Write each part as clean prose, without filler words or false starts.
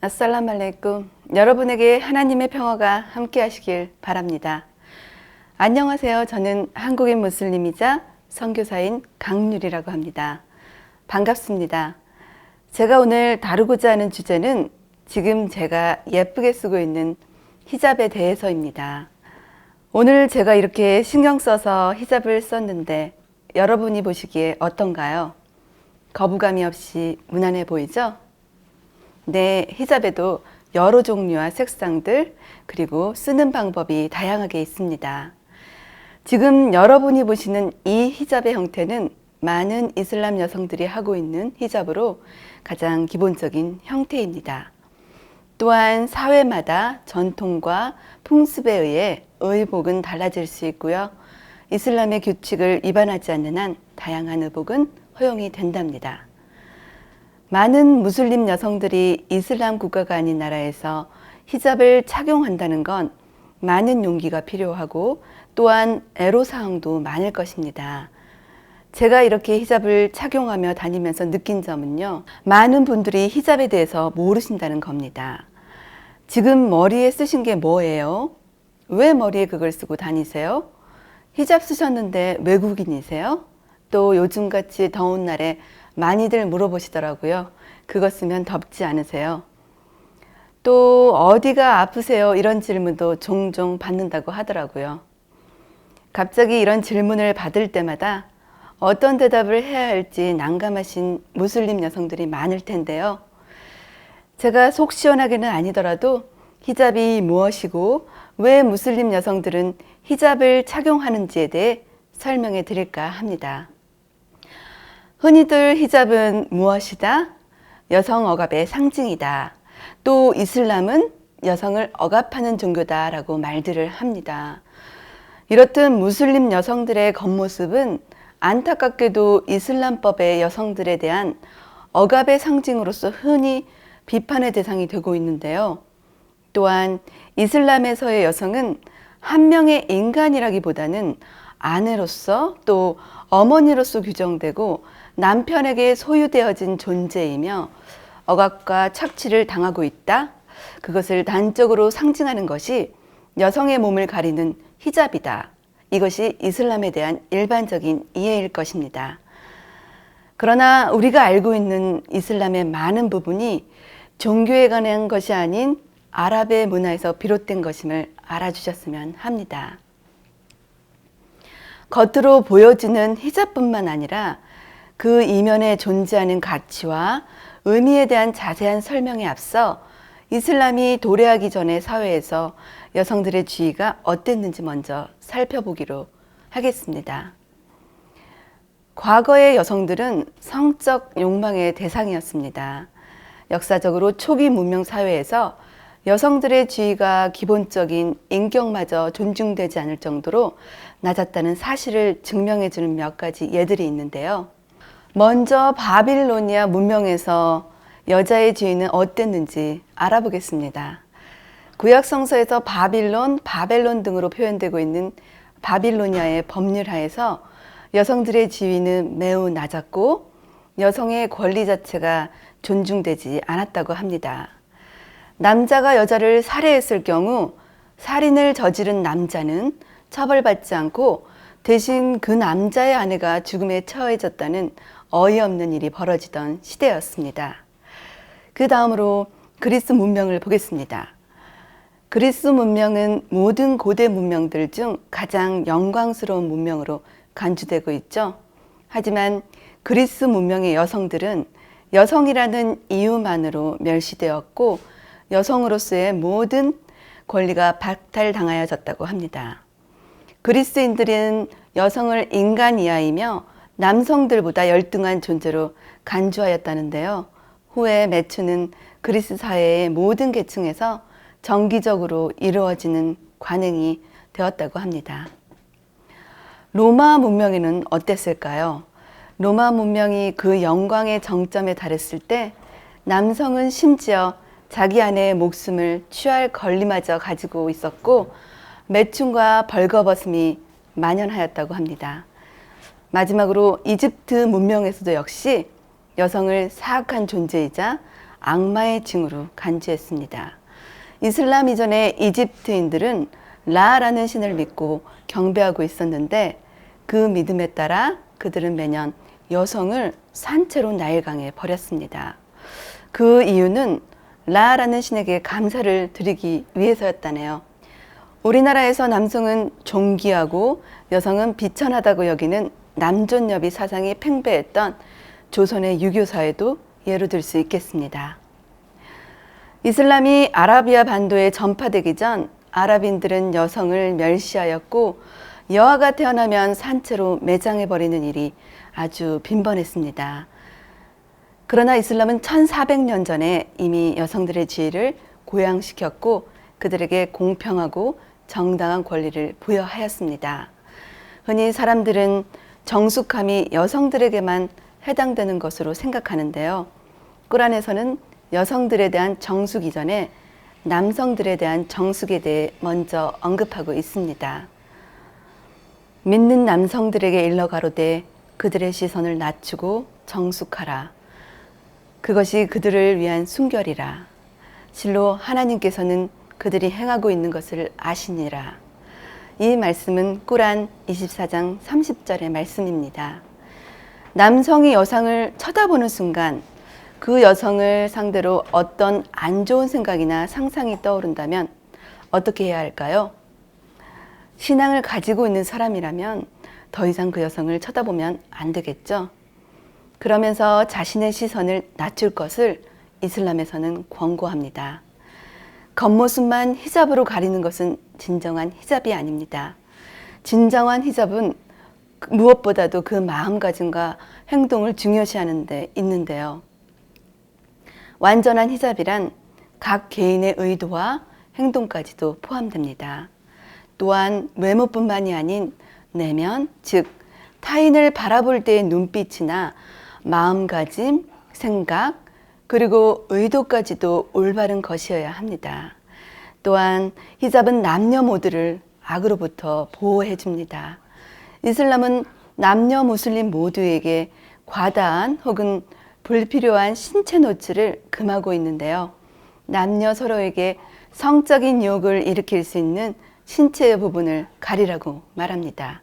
아살람 알레이쿰. 여러분에게 하나님의 평화가 함께 하시길 바랍니다. 안녕하세요. 저는 한국인 무슬림이자 선교사인 강률이라고 합니다. 반갑습니다. 제가 오늘 다루고자 하는 주제는 지금 제가 예쁘게 쓰고 있는 히잡에 대해서입니다. 오늘 제가 이렇게 신경 써서 히잡을 썼는데 여러분이 보시기에 어떤가요? 거부감이 없이 무난해 보이죠? 네, 히잡에도 여러 종류와 색상들 그리고 쓰는 방법이 다양하게 있습니다. 지금 여러분이 보시는 이 히잡의 형태는 많은 이슬람 여성들이 하고 있는 히잡으로 가장 기본적인 형태입니다. 또한 사회마다 전통과 풍습에 의해 의복은 달라질 수 있고요. 이슬람의 규칙을 위반하지 않는 한 다양한 의복은 허용이 된답니다. 많은 무슬림 여성들이 이슬람 국가가 아닌 나라에서 히잡을 착용한다는 건 많은 용기가 필요하고 또한 애로사항도 많을 것입니다. 제가 이렇게 히잡을 착용하며 다니면서 느낀 점은요, 많은 분들이 히잡에 대해서 모르신다는 겁니다. 지금 머리에 쓰신 게 뭐예요? 왜 머리에 그걸 쓰고 다니세요? 히잡 쓰셨는데 외국인이세요? 또 요즘같이 더운 날에 많이들 물어보시더라고요. 그거 쓰면 덥지 않으세요? 또 어디가 아프세요? 이런 질문도 종종 받는다고 하더라고요. 갑자기 이런 질문을 받을 때마다 어떤 대답을 해야 할지 난감하신 무슬림 여성들이 많을 텐데요. 제가 속 시원하게는 아니더라도 히잡이 무엇이고 왜 무슬림 여성들은 히잡을 착용하는지에 대해 설명해 드릴까 합니다. 흔히들 히잡은 무엇이다? 여성 억압의 상징이다. 또 이슬람은 여성을 억압하는 종교다 라고 말들을 합니다. 이렇듯 무슬림 여성들의 겉모습은 안타깝게도 이슬람법의 여성들에 대한 억압의 상징으로서 흔히 비판의 대상이 되고 있는데요. 또한 이슬람에서의 여성은 한 명의 인간이라기보다는 아내로서 또 어머니로서 규정되고 남편에게 소유되어진 존재이며 억압과 착취를 당하고 있다. 그것을 단적으로 상징하는 것이 여성의 몸을 가리는 히잡이다. 이것이 이슬람에 대한 일반적인 이해일 것입니다. 그러나 우리가 알고 있는 이슬람의 많은 부분이 종교에 관한 것이 아닌 아랍의 문화에서 비롯된 것임을 알아주셨으면 합니다. 겉으로 보여지는 히잡뿐만 아니라 그 이면에 존재하는 가치와 의미에 대한 자세한 설명에 앞서 이슬람이 도래하기 전의 사회에서 여성들의 지위가 어땠는지 먼저 살펴보기로 하겠습니다. 과거의 여성들은 성적 욕망의 대상이었습니다. 역사적으로 초기 문명 사회에서 여성들의 지위가 기본적인 인격마저 존중되지 않을 정도로 낮았다는 사실을 증명해주는 몇 가지 예들이 있는데요. 먼저 바빌로니아 문명에서 여자의 지위는 어땠는지 알아보겠습니다. 구약 성서에서 바벨론 등으로 표현되고 있는 바빌로니아의 법률 하에서 여성들의 지위는 매우 낮았고 여성의 권리 자체가 존중되지 않았다고 합니다. 남자가 여자를 살해했을 경우 살인을 저지른 남자는 처벌받지 않고 대신 그 남자의 아내가 죽음에 처해졌다는 어이없는 일이 벌어지던 시대였습니다. 그 다음으로 그리스 문명을 보겠습니다. 그리스 문명은 모든 고대 문명들 중 가장 영광스러운 문명으로 간주되고 있죠. 하지만 그리스 문명의 여성들은 여성이라는 이유만으로 멸시되었고 여성으로서의 모든 권리가 박탈당하여졌다고 합니다. 그리스인들은 여성을 인간 이하이며 남성들보다 열등한 존재로 간주하였다는데요. 후에 매추는 그리스 사회의 모든 계층에서 정기적으로 이루어지는 관행이 되었다고 합니다. 로마 문명에는 어땠을까요? 로마 문명이 그 영광의 정점에 달했을 때 남성은 심지어 자기 아내의 목숨을 취할 권리마저 가지고 있었고 매춘과 벌거벗음이 만연하였다고 합니다. 마지막으로 이집트 문명에서도 역시 여성을 사악한 존재이자 악마의 징후로 간주했습니다. 이슬람 이전의 이집트인들은 라라는 신을 믿고 경배하고 있었는데 그 믿음에 따라 그들은 매년 여성을 산채로 나일강에 버렸습니다. 그 이유는 라라는 신에게 감사를 드리기 위해서였다네요. 우리나라에서 남성은 존귀하고 여성은 비천하다고 여기는 남존여비 사상이 팽배했던 조선의 유교사에도 예로 들 수 있겠습니다. 이슬람이 아라비아 반도에 전파되기 전 아랍인들은 여성을 멸시하였고 여아가 태어나면 산채로 매장해버리는 일이 아주 빈번했습니다. 그러나 이슬람은 1400년 전에 이미 여성들의 지위를 고양시켰고 그들에게 공평하고 정당한 권리를 부여하였습니다. 흔히 사람들은 정숙함이 여성들에게만 해당되는 것으로 생각하는데요. 꾸란에서는 여성들에 대한 정숙 이전에 남성들에 대한 정숙에 대해 먼저 언급하고 있습니다. 믿는 남성들에게 일러 가로되 그들의 시선을 낮추고 정숙하라. 그것이 그들을 위한 순결이라. 실로 하나님께서는 그들이 행하고 있는 것을 아시니라. 이 말씀은 꾸란 24장 30절의 말씀입니다. 남성이 여성을 쳐다보는 순간 그 여성을 상대로 어떤 안 좋은 생각이나 상상이 떠오른다면 어떻게 해야 할까요? 신앙을 가지고 있는 사람이라면 더 이상 그 여성을 쳐다보면 안 되겠죠? 그러면서 자신의 시선을 낮출 것을 이슬람에서는 권고합니다. 겉모습만 히잡으로 가리는 것은 진정한 히잡이 아닙니다. 진정한 히잡은 무엇보다도 그 마음가짐과 행동을 중요시하는 데 있는데요. 완전한 히잡이란 각 개인의 의도와 행동까지도 포함됩니다. 또한 외모뿐만이 아닌 내면, 즉 타인을 바라볼 때의 눈빛이나 마음가짐, 생각, 그리고 의도까지도 올바른 것이어야 합니다. 또한 히잡은 남녀 모두를 악으로부터 보호해 줍니다. 이슬람은 남녀 무슬림 모두에게 과다한 혹은 불필요한 신체 노출을 금하고 있는데요. 남녀 서로에게 성적인 유혹을 일으킬 수 있는 신체의 부분을 가리라고 말합니다.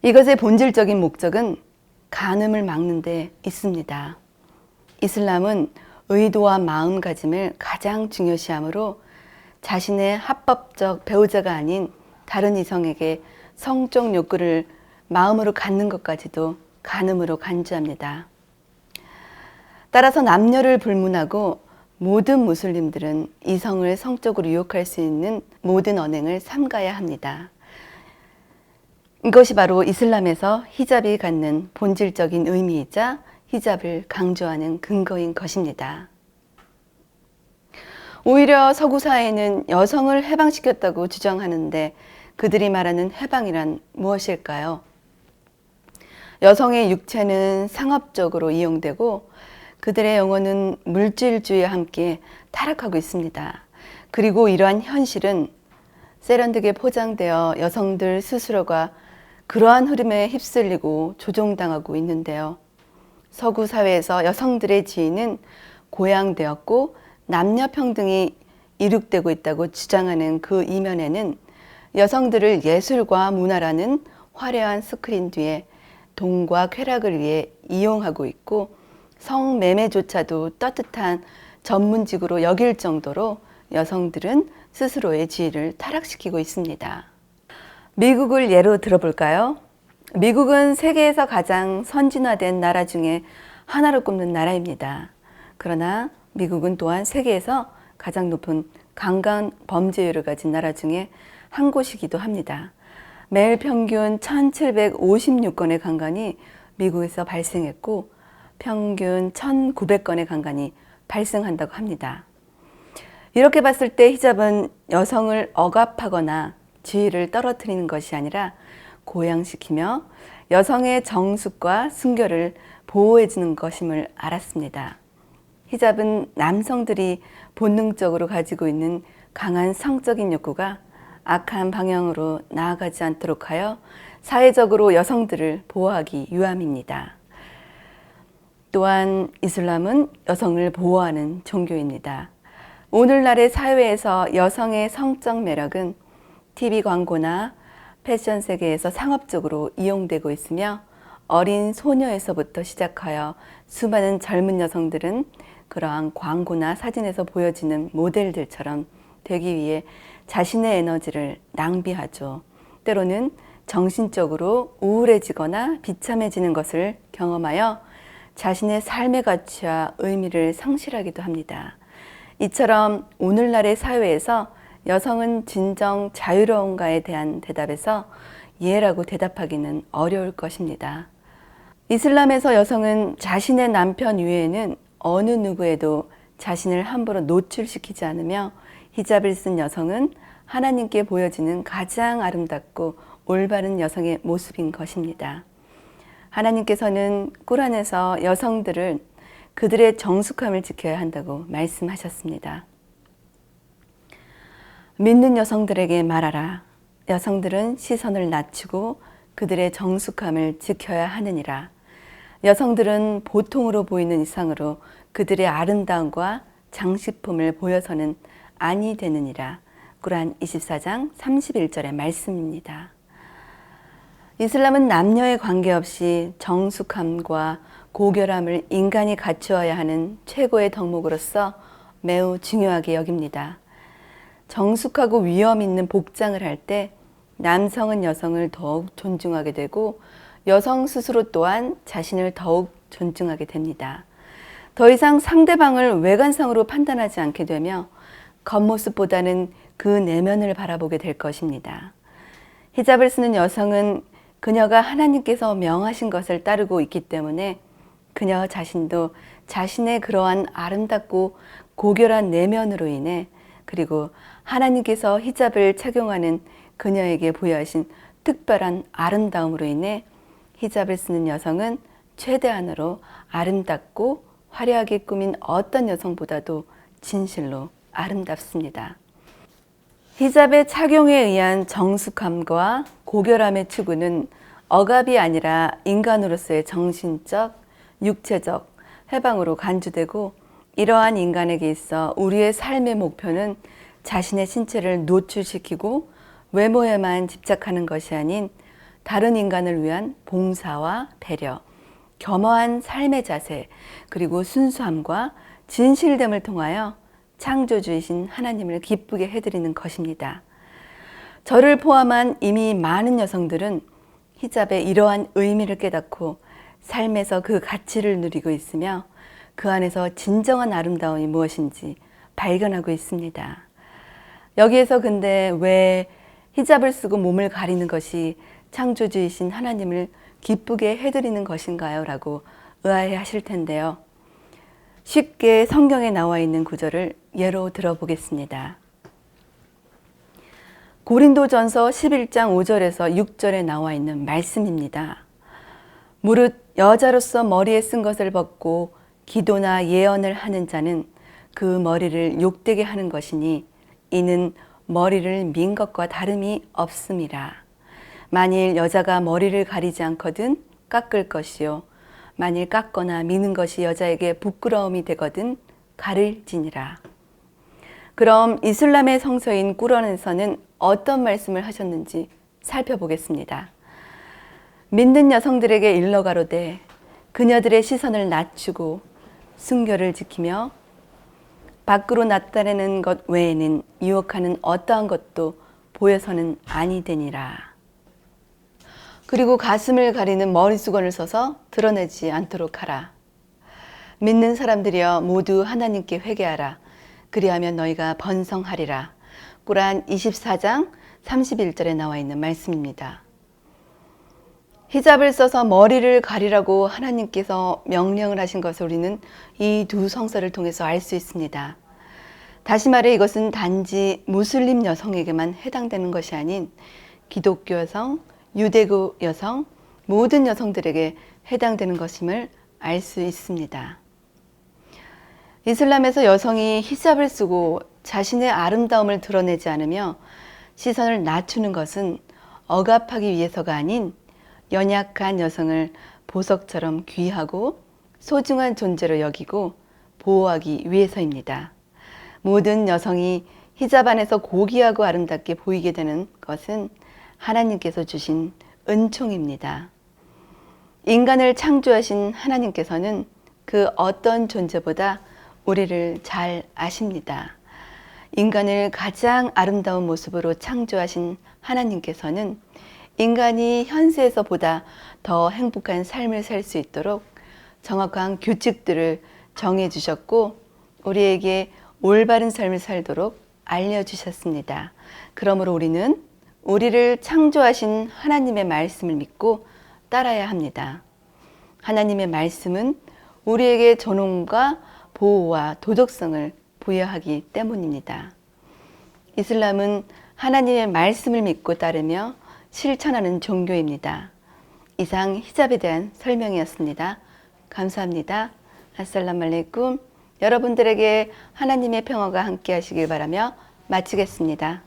이것의 본질적인 목적은 간음을 막는 데 있습니다. 이슬람은 의도와 마음가짐을 가장 중요시하므로 자신의 합법적 배우자가 아닌 다른 이성에게 성적 욕구를 마음으로 갖는 것까지도 간음으로 간주합니다. 따라서 남녀를 불문하고 모든 무슬림들은 이성을 성적으로 유혹할 수 있는 모든 언행을 삼가야 합니다. 이것이 바로 이슬람에서 히잡이 갖는 본질적인 의미이자 히잡을 강조하는 근거인 것입니다. 오히려 서구 사회는 여성을 해방시켰다고 주장하는데 그들이 말하는 해방이란 무엇일까요? 여성의 육체는 상업적으로 이용되고 그들의 영혼은 물질주의와 함께 타락하고 있습니다. 그리고 이러한 현실은 세련되게 포장되어 여성들 스스로가 그러한 흐름에 휩쓸리고 조종당하고 있는데요. 서구 사회에서 여성들의 지위는 고양되었고 남녀 평등이 이룩되고 있다고 주장하는 그 이면에는 여성들을 예술과 문화라는 화려한 스크린 뒤에 돈과 쾌락을 위해 이용하고 있고 성매매조차도 떳떳한 전문직으로 여길 정도로 여성들은 스스로의 지위를 타락시키고 있습니다. 미국을 예로 들어볼까요? 미국은 세계에서 가장 선진화된 나라 중에 하나로 꼽는 나라입니다. 그러나 미국은 또한 세계에서 가장 높은 강간 범죄율을 가진 나라 중에 한 곳이기도 합니다. 매일 평균 1756건의 강간이 미국에서 발생했고 평균 1900건의 강간이 발생한다고 합니다. 이렇게 봤을 때 히잡은 여성을 억압하거나 지위를 떨어뜨리는 것이 아니라 고양시키며 여성의 정숙과 순결을 보호해 주는 것임을 알았습니다. 히잡은 남성들이 본능적으로 가지고 있는 강한 성적인 욕구가 악한 방향으로 나아가지 않도록 하여 사회적으로 여성들을 보호하기 위함입니다. 또한 이슬람은 여성을 보호하는 종교입니다. 오늘날의 사회에서 여성의 성적 매력은 TV 광고나 패션 세계에서 상업적으로 이용되고 있으며 어린 소녀에서부터 시작하여 수많은 젊은 여성들은 그러한 광고나 사진에서 보여지는 모델들처럼 되기 위해 자신의 에너지를 낭비하죠. 때로는 정신적으로 우울해지거나 비참해지는 것을 경험하여 자신의 삶의 가치와 의미를 상실하기도 합니다. 이처럼 오늘날의 사회에서 여성은 진정 자유로운가에 대한 대답에서 예라고 대답하기는 어려울 것입니다. 이슬람에서 여성은 자신의 남편 이외에는 어느 누구에도 자신을 함부로 노출시키지 않으며 히잡을 쓴 여성은 하나님께 보여지는 가장 아름답고 올바른 여성의 모습인 것입니다. 하나님께서는 꾸란에서 여성들을 그들의 정숙함을 지켜야 한다고 말씀하셨습니다. 믿는 여성들에게 말하라. 여성들은 시선을 낮추고 그들의 정숙함을 지켜야 하느니라. 여성들은 보통으로 보이는 이상으로 그들의 아름다움과 장식품을 보여서는 아니 되느니라. 꾸란 24장 31절의 말씀입니다. 이슬람은 남녀에 관계없이 정숙함과 고결함을 인간이 갖추어야 하는 최고의 덕목으로서 매우 중요하게 여깁니다. 정숙하고 위엄 있는 복장을 할 때 남성은 여성을 더욱 존중하게 되고 여성 스스로 또한 자신을 더욱 존중하게 됩니다. 더 이상 상대방을 외관상으로 판단하지 않게 되며 겉모습보다는 그 내면을 바라보게 될 것입니다. 히잡을 쓰는 여성은 그녀가 하나님께서 명하신 것을 따르고 있기 때문에 그녀 자신도 자신의 그러한 아름답고 고결한 내면으로 인해 그리고 하나님께서 히잡을 착용하는 그녀에게 부여하신 특별한 아름다움으로 인해 히잡을 쓰는 여성은 최대한으로 아름답고 화려하게 꾸민 어떤 여성보다도 진실로 아름답습니다. 히잡의 착용에 의한 정숙함과 고결함의 추구는 억압이 아니라 인간으로서의 정신적, 육체적 해방으로 간주되고 이러한 인간에게 있어 우리의 삶의 목표는 자신의 신체를 노출시키고 외모에만 집착하는 것이 아닌 다른 인간을 위한 봉사와 배려, 겸허한 삶의 자세, 그리고 순수함과 진실됨을 통하여 창조주이신 하나님을 기쁘게 해드리는 것입니다. 저를 포함한 이미 많은 여성들은 히잡의 이러한 의미를 깨닫고 삶에서 그 가치를 누리고 있으며 그 안에서 진정한 아름다움이 무엇인지 발견하고 있습니다. 여기에서 근데 왜 히잡을 쓰고 몸을 가리는 것이 창조주이신 하나님을 기쁘게 해드리는 것인가요? 라고 의아해 하실 텐데요. 쉽게 성경에 나와 있는 구절을 예로 들어보겠습니다. 고린도전서 11장 5절에서 6절에 나와 있는 말씀입니다. 무릇 여자로서 머리에 쓴 것을 벗고 기도나 예언을 하는 자는 그 머리를 욕되게 하는 것이니 이는 머리를 민 것과 다름이 없음이라. 만일 여자가 머리를 가리지 않거든 깎을 것이요 만일 깎거나 미는 것이 여자에게 부끄러움이 되거든 가릴지니라. 그럼 이슬람의 성서인 꾸란에서는 어떤 말씀을 하셨는지 살펴보겠습니다. 믿는 여성들에게 일러 가로되 그녀들의 시선을 낮추고 순결을 지키며 밖으로 나타내는 것 외에는 유혹하는 어떠한 것도 보여서는 아니 되니라. 그리고 가슴을 가리는 머리수건을 써서 드러내지 않도록 하라. 믿는 사람들이여 모두 하나님께 회개하라. 그리하면 너희가 번성하리라. 꾸란 24장 31절에 나와 있는 말씀입니다. 히잡을 써서 머리를 가리라고 하나님께서 명령을 하신 것을 우리는 이 두 성서를 통해서 알 수 있습니다. 다시 말해 이것은 단지 무슬림 여성에게만 해당되는 것이 아닌 기독교 여성, 유대교 여성, 모든 여성들에게 해당되는 것임을 알 수 있습니다. 이슬람에서 여성이 히잡을 쓰고 자신의 아름다움을 드러내지 않으며 시선을 낮추는 것은 억압하기 위해서가 아닌 연약한 여성을 보석처럼 귀하고 소중한 존재로 여기고 보호하기 위해서입니다. 모든 여성이 히잡 안에서 고귀하고 아름답게 보이게 되는 것은 하나님께서 주신 은총입니다. 인간을 창조하신 하나님께서는 그 어떤 존재보다 우리를 잘 아십니다. 인간을 가장 아름다운 모습으로 창조하신 하나님께서는 인간이 현세에서 보다 더 행복한 삶을 살 수 있도록 정확한 규칙들을 정해 주셨고 우리에게 올바른 삶을 살도록 알려주셨습니다. 그러므로 우리는 우리를 창조하신 하나님의 말씀을 믿고 따라야 합니다. 하나님의 말씀은 우리에게 존엄과 보호와 도덕성을 부여하기 때문입니다. 이슬람은 하나님의 말씀을 믿고 따르며 실천하는 종교입니다. 이상 히잡에 대한 설명이었습니다. 감사합니다. 아살라무 알레이쿰. 여러분들에게 하나님의 평화가 함께 하시길 바라며 마치겠습니다.